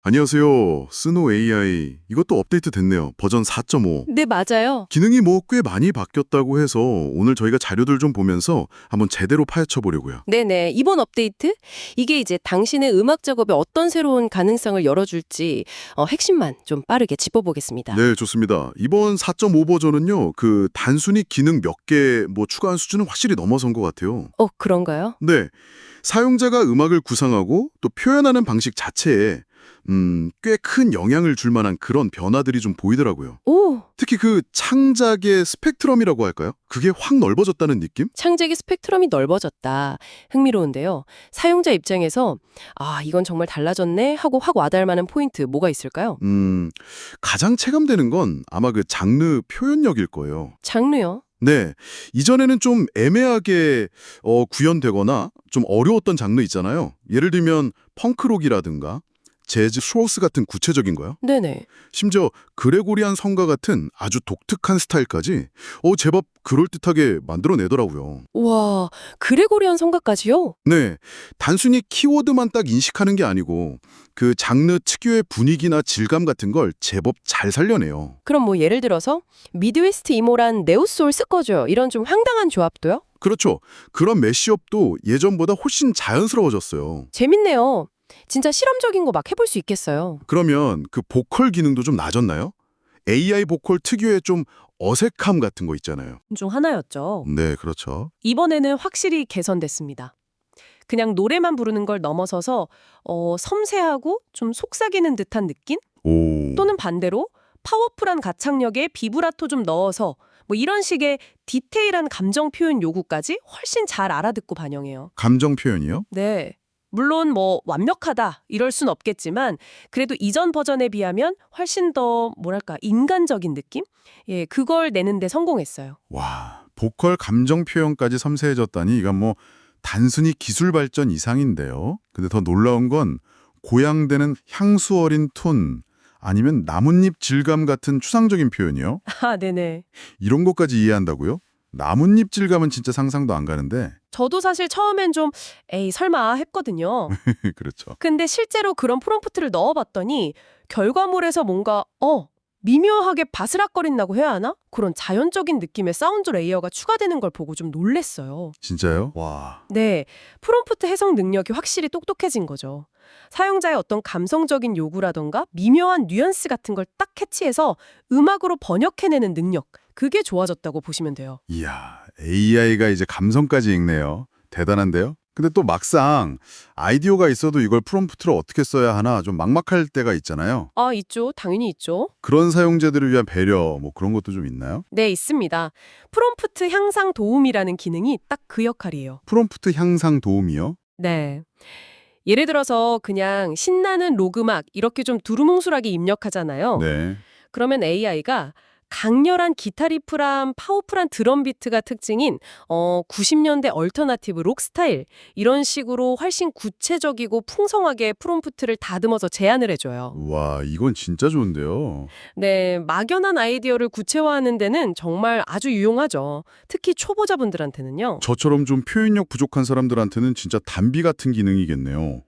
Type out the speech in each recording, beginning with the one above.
안녕하세요. 스노 AI. 이것도 업데이트 됐네요. 버전 4.5. 네, 맞아요. 기능이 뭐 꽤 많이 바뀌었다고 해서 오늘 저희가 자료들 좀 보면서 한번 제대로 파헤쳐 보려고요. 네네. 이번 업데이트? 이게 이제 당신의 음악 작업에 어떤 새로운 가능성을 열어줄지 핵심만 좀 빠르게 짚어보겠습니다. 네, 좋습니다. 이번 4.5 버전은요. 단순히 기능 몇 개 뭐 추가한 수준은 확실히 넘어선 것 같아요. 그런가요? 네. 사용자가 음악을 구상하고 또 표현하는 방식 자체에 꽤 큰 영향을 줄 만한 그런 변화들이 좀 보이더라고요. 오! 특히 창작의 스펙트럼이라고 할까요? 그게 확 넓어졌다는 느낌? 창작의 스펙트럼이 넓어졌다. 흥미로운데요. 사용자 입장에서 이건 정말 달라졌네 하고 확 와닿을 만한 포인트 뭐가 있을까요? 가장 체감되는 건 아마 장르 표현력일 거예요. 장르요? 네. 이전에는 좀 애매하게 구현되거나 좀 어려웠던 장르 있잖아요. 예를 들면 펑크록이라든가 재즈, 쇼스 같은 구체적인 거요. 네네. 심지어 그레고리안 성가 같은 아주 독특한 스타일까지 제법 그럴듯하게 만들어내더라고요. 와, 그레고리안 성가까지요? 네, 단순히 키워드만 딱 인식하는 게 아니고 그 장르 특유의 분위기나 질감 같은 걸 제법 잘 살려내요. 그럼 뭐 예를 들어서 미드웨스트 이모란 네오소울 스꺼줘요. 이런 좀 황당한 조합도요? 그렇죠. 그런 매시업도 예전보다 훨씬 자연스러워졌어요. 재밌네요. 진짜 실험적인 거 막 해볼 수 있겠어요. 그러면 보컬 기능도 좀 나아졌나요? AI 보컬 특유의 좀 어색함 같은 거 있잖아요. 중 하나였죠. 네, 그렇죠. 이번에는 확실히 개선됐습니다. 그냥 노래만 부르는 걸 넘어서서 섬세하고 좀 속삭이는 듯한 느낌? 오. 또는 반대로 파워풀한 가창력에 비브라토 좀 넣어서 뭐 이런 식의 디테일한 감정 표현 요구까지 훨씬 잘 알아듣고 반영해요. 감정 표현이요? 네. 물론 뭐 완벽하다 이럴 순 없겠지만 그래도 이전 버전에 비하면 훨씬 더 뭐랄까 인간적인 느낌? 예, 그걸 내는데 성공했어요. 와, 보컬 감정 표현까지 섬세해졌다니 이건 뭐 단순히 기술 발전 이상인데요. 근데 더 놀라운 건 고양되는 향수 어린 톤 아니면 나뭇잎 질감 같은 추상적인 표현이요. 아, 네네. 이런 것까지 이해한다고요? 나뭇잎 질감은 진짜 상상도 안 가는데. 저도 사실 처음엔 좀 에이 설마 했거든요. 그렇죠. 근데 실제로 그런 프롬프트를 넣어봤더니 결과물에서 뭔가 미묘하게 바스락거린다고 해야 하나? 그런 자연적인 느낌의 사운드 레이어가 추가되는 걸 보고 좀 놀랬어요. 진짜요? 와. 네, 프롬프트 해석 능력이 확실히 똑똑해진 거죠. 사용자의 어떤 감성적인 요구라던가 미묘한 뉘앙스 같은 걸 딱 캐치해서 음악으로 번역해내는 능력, 그게 좋아졌다고 보시면 돼요. 이야, AI가 이제 감성까지 읽네요. 대단한데요? 근데 또 막상 아이디어가 있어도 이걸 프롬프트로 어떻게 써야 하나 좀 막막할 때가 있잖아요. 아, 있죠. 당연히 있죠. 그런 사용자들을 위한 배려, 뭐 그런 것도 좀 있나요? 네, 있습니다. 프롬프트 향상 도움이라는 기능이 딱 그 역할이에요. 프롬프트 향상 도움이요? 네. 예를 들어서 그냥 신나는 록음악 이렇게 좀 두루뭉술하게 입력하잖아요. 네. 그러면 AI가 강렬한 기타 리프랑 파워풀한 드럼 비트가 특징인 90년대 얼터너티브 록 스타일 이런 식으로 훨씬 구체적이고 풍성하게 프롬프트를 다듬어서 제안을 해줘요. 와, 이건 진짜 좋은데요. 네, 막연한 아이디어를 구체화하는 데는 정말 아주 유용하죠. 특히 초보자분들한테는요. 저처럼 좀 표현력 부족한 사람들한테는 진짜 단비 같은 기능이겠네요.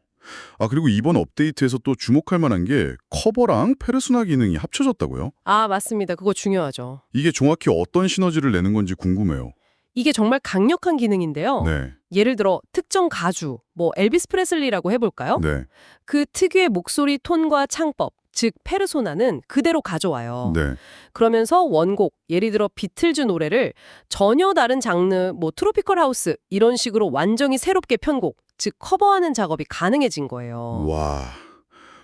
아, 그리고 이번 업데이트에서 또 주목할 만한 게 커버랑 페르소나 기능이 합쳐졌다고요? 아, 맞습니다. 그거 중요하죠. 이게 정확히 어떤 시너지를 내는 건지 궁금해요. 이게 정말 강력한 기능인데요. 네. 예를 들어 특정 가수, 뭐 엘비스 프레슬리라고 해볼까요? 네. 그 특유의 목소리 톤과 창법, 즉 페르소나는 그대로 가져와요. 네. 그러면서 원곡, 예를 들어 비틀즈 노래를 전혀 다른 장르, 뭐 트로피컬 하우스 이런 식으로 완전히 새롭게 편곡, 즉 커버하는 작업이 가능해진 거예요. 와.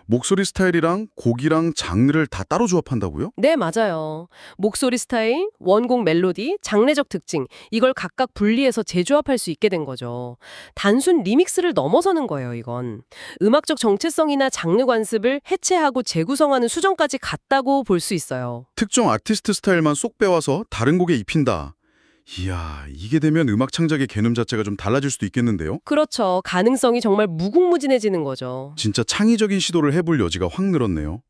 목소리 스타일이랑 곡이랑 장르를 다 따로 조합한다고요? 네, 맞아요. 목소리 스타일, 원곡 멜로디, 장르적 특징 이걸 각각 분리해서 재조합할 수 있게 된 거죠. 단순 리믹스를 넘어서는 거예요, 이건. 음악적 정체성이나 장르 관습을 해체하고 재구성하는 수정까지 갔다고 볼 수 있어요. 특정 아티스트 스타일만 쏙 빼와서 다른 곡에 입힌다. 이야, 이게 되면 음악 창작의 개념 자체가 좀 달라질 수도 있겠는데요? 그렇죠. 가능성이 정말 무궁무진해지는 거죠. 진짜 창의적인 시도를 해볼 여지가 확 늘었네요.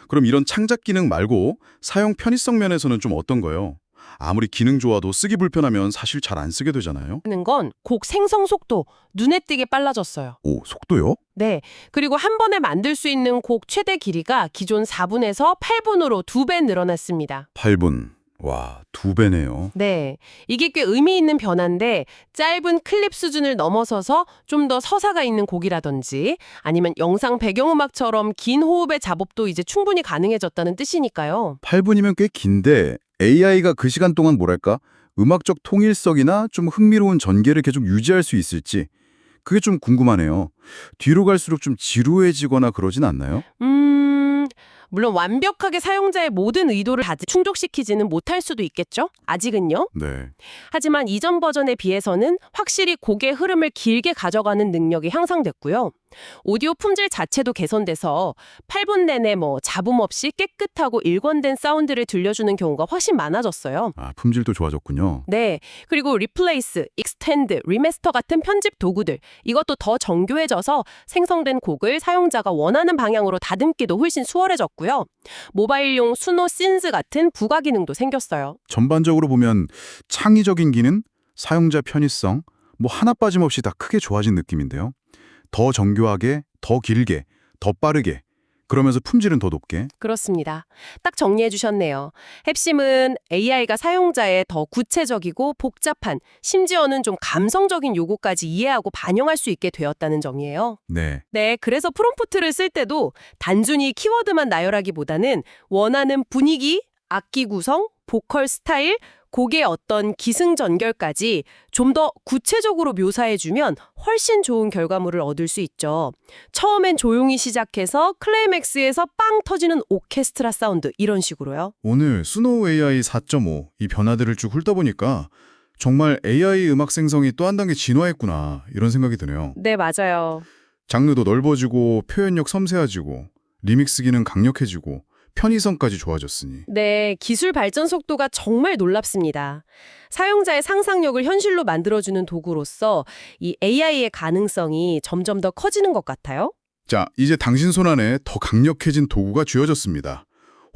그럼 이런 창작 기능 말고 사용 편의성 면에서는 좀 어떤 거요? 아무리 기능 좋아도 쓰기 불편하면 사실 잘 안 쓰게 되잖아요. 하는 건 곡 생성 속도 눈에 띄게 빨라졌어요. 오, 속도요? 네. 그리고 한 번에 만들 수 있는 곡 최대 길이가 기존 4분에서 8분으로 2배 늘어났습니다. 8분. 와, 2배네요. 네. 이게 꽤 의미 있는 변화인데 짧은 클립 수준을 넘어서서 좀 더 서사가 있는 곡이라든지 아니면 영상 배경음악처럼 긴 호흡의 작업도 이제 충분히 가능해졌다는 뜻이니까요. 8분이면 꽤 긴데 AI가 그 시간 동안 뭐랄까? 음악적 통일성이나 좀 흥미로운 전개를 계속 유지할 수 있을지 그게 좀 궁금하네요. 뒤로 갈수록 좀 지루해지거나 그러진 않나요? 물론 완벽하게 사용자의 모든 의도를 다 충족시키지는 못할 수도 있겠죠? 아직은요. 네. 하지만 이전 버전에 비해서는 확실히 곡의 흐름을 길게 가져가는 능력이 향상됐고요. 오디오 품질 자체도 개선돼서 8분 내내 잡음 없이 깨끗하고 일관된 사운드를 들려주는 경우가 훨씬 많아졌어요. 아, 품질도 좋아졌군요. 네. 그리고 리플레이스, 익스텐드, 리마스터 같은 편집 도구들 이것도 더 정교해져서 생성된 곡을 사용자가 원하는 방향으로 다듬기도 훨씬 수월해졌고요. 모바일용 수노 신즈 같은 부가 기능도 생겼어요. 전반적으로 보면 창의적인 기능, 사용자 편의성 하나 빠짐없이 다 크게 좋아진 느낌인데요. 더 정교하게, 더 길게, 더 빠르게 그러면서 품질은 더 높게. 그렇습니다. 딱 정리해 주셨네요. 핵심은 AI가 사용자의 더 구체적이고 복잡한, 심지어는 좀 감성적인 요구까지 이해하고 반영할 수 있게 되었다는 점이에요. 네. 네, 그래서 프롬프트를 쓸 때도 단순히 키워드만 나열하기보다는 원하는 분위기, 악기 구성, 보컬 스타일, 곡의 어떤 기승전결까지 좀 더 구체적으로 묘사해주면 훨씬 좋은 결과물을 얻을 수 있죠. 처음엔 조용히 시작해서 클라이맥스에서 빵 터지는 오케스트라 사운드 이런 식으로요. 오늘 수노 AI 4.5 이 변화들을 쭉 훑어보니까 정말 AI 음악 생성이 또 한 단계 진화했구나 이런 생각이 드네요. 네, 맞아요. 장르도 넓어지고 표현력 섬세해지고 리믹스 기능 강력해지고 편의성까지 좋아졌으니. 네, 기술 발전 속도가 정말 놀랍습니다. 사용자의 상상력을 현실로 만들어주는 도구로서 이 AI의 가능성이 점점 더 커지는 것 같아요. 자, 이제 당신 손안에 더 강력해진 도구가 쥐어졌습니다.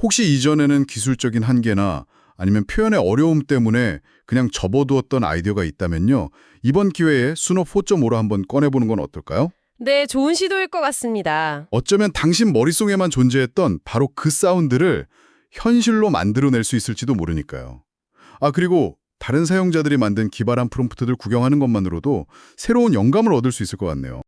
혹시 이전에는 기술적인 한계나 아니면 표현의 어려움 때문에 그냥 접어두었던 아이디어가 있다면요. 이번 기회에 수노 4.5로 한번 꺼내보는 건 어떨까요? 네, 좋은 시도일 것 같습니다. 어쩌면 당신 머릿속에만 존재했던 바로 그 사운드를 현실로 만들어낼 수 있을지도 모르니까요. 아, 그리고 다른 사용자들이 만든 기발한 프롬프트들 구경하는 것만으로도 새로운 영감을 얻을 수 있을 것 같네요.